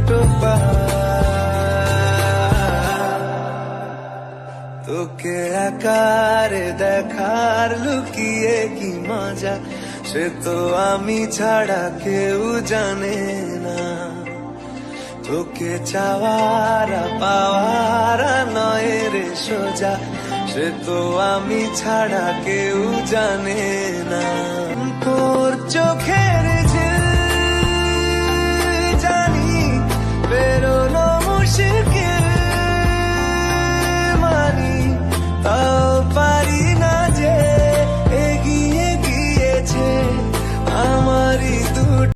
ছোট তোকে আকারে দেখার লুকিয়ে কি মজা, সে তো আমি ছাড়া কেউ জানে না। তোকে চাওয়ারা পাওয়ারা নয় রে সোজা, সে তো আমি ছাড়া কেউ জানে না। তোর চোখের